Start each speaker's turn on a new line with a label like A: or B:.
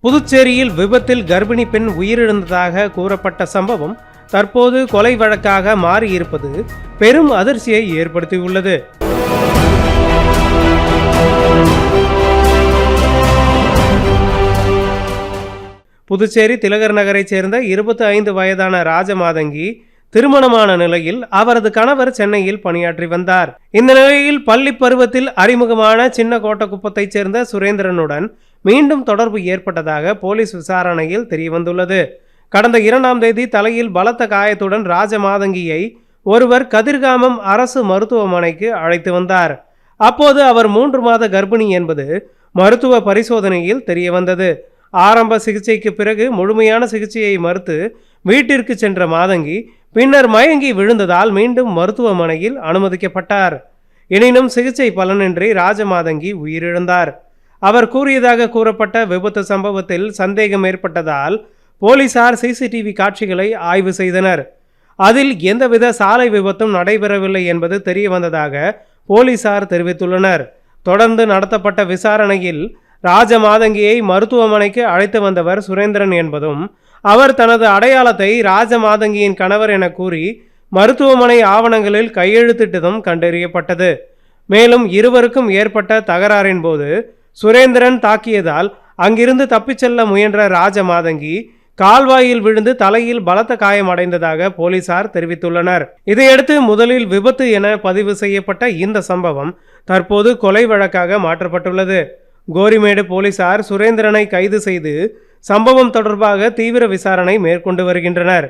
A: புதுச்சேரியில் விபத்தில் கர்ப்பிணி பெண் உயிரிழந்ததாக கூறப்பட்ட சம்பவம் தற்போது கொலை வழக்காக மாறியிருப்பது பெரும் அதிர்ச்சியை ஏற்படுத்தியுள்ளது. புதுச்சேரி திலகர் நகரைச் சேர்ந்த 25 வயதான ராஜமாதங்கி திருமணமான நிலையில் அவரது கணவர் சென்னையில் பணியாற்றி வந்தார். இந்த நிலையில் பள்ளி பருவத்தில் அறிமுகமான சின்ன கோட்டக்குப்பத்தைச் சேர்ந்த சுரேந்திரனுடன் மீண்டும் தொடர்பு ஏற்பட்டதாக போலீஸ் விசாரணையில் தெரியவந்துள்ளது. கடந்த 2ஆம் தேதி தலையில் பலத்த காயத்துடன் ராஜமாதங்கியை ஒருவர் கதிர்காமம் அரசு மருத்துவமனைக்கு அழைத்து வந்தார். அப்போது அவர் 3 மாத கர்ப்பிணி என்பது மருத்துவ பரிசோதனையில் தெரியவந்தது. ஆரம்ப சிகிச்சைக்கு பிறகு முழுமையான சிகிச்சையை மறுத்து வீட்டிற்கு சென்ற மாதங்கி பின்னர் மயங்கி விழுந்ததால் மீண்டும் மருத்துவமனையில் அனுமதிக்கப்பட்டார். எனினும் சிகிச்சை பலனின்றி ராஜமாதங்கி உயிரிழந்தார். அவர் கூறியதாக கூறப்பட்ட விபத்து சம்பவத்தில் சந்தேகம் ஏற்பட்டதால் போலீசார் சிசிடிவி காட்சிகளை ஆய்வு செய்தனர். அதில் எந்தவித சாலை விபத்தும் நடைபெறவில்லை என்பது தெரிய வந்ததாக போலீசார் தெரிவித்துள்ளனர். தொடர்ந்து நடத்தப்பட்ட விசாரணையில் ராஜமாதங்கியை மருத்துவமனைக்கு அழைத்து வந்தவர் சுரேந்திரன் என்பதும் அவர் தனது அடையாளத்தை ராஜமாதங்கியின் கணவர் என கூறி மருத்துவமனை ஆவணங்களில் கையெழுத்திட்டதும் கண்டறியப்பட்டது. மேலும் இருவருக்கும் ஏற்பட்ட தகராறின் போது சுரேந்திரன் தாக்கியதால் அங்கிருந்து தப்பிச் செல்ல முயன்ற ராஜமாதங்கி கால்வாயில் விழுந்து தலையில் பலத்த காயமடைந்ததாக போலீசார் தெரிவித்துள்ளனர். இதையடுத்து முதலில் விபத்து என பதிவு செய்யப்பட்ட இந்த சம்பவம் தற்போது கொலை வழக்காக மாற்றப்பட்டுள்ளது. கோரிமேடு போலீசார் சுரேந்திரனை கைது செய்து சம்பவம் தொடர்பாக தீவிர விசாரணை மேற்கொண்டு வருகின்றனர்.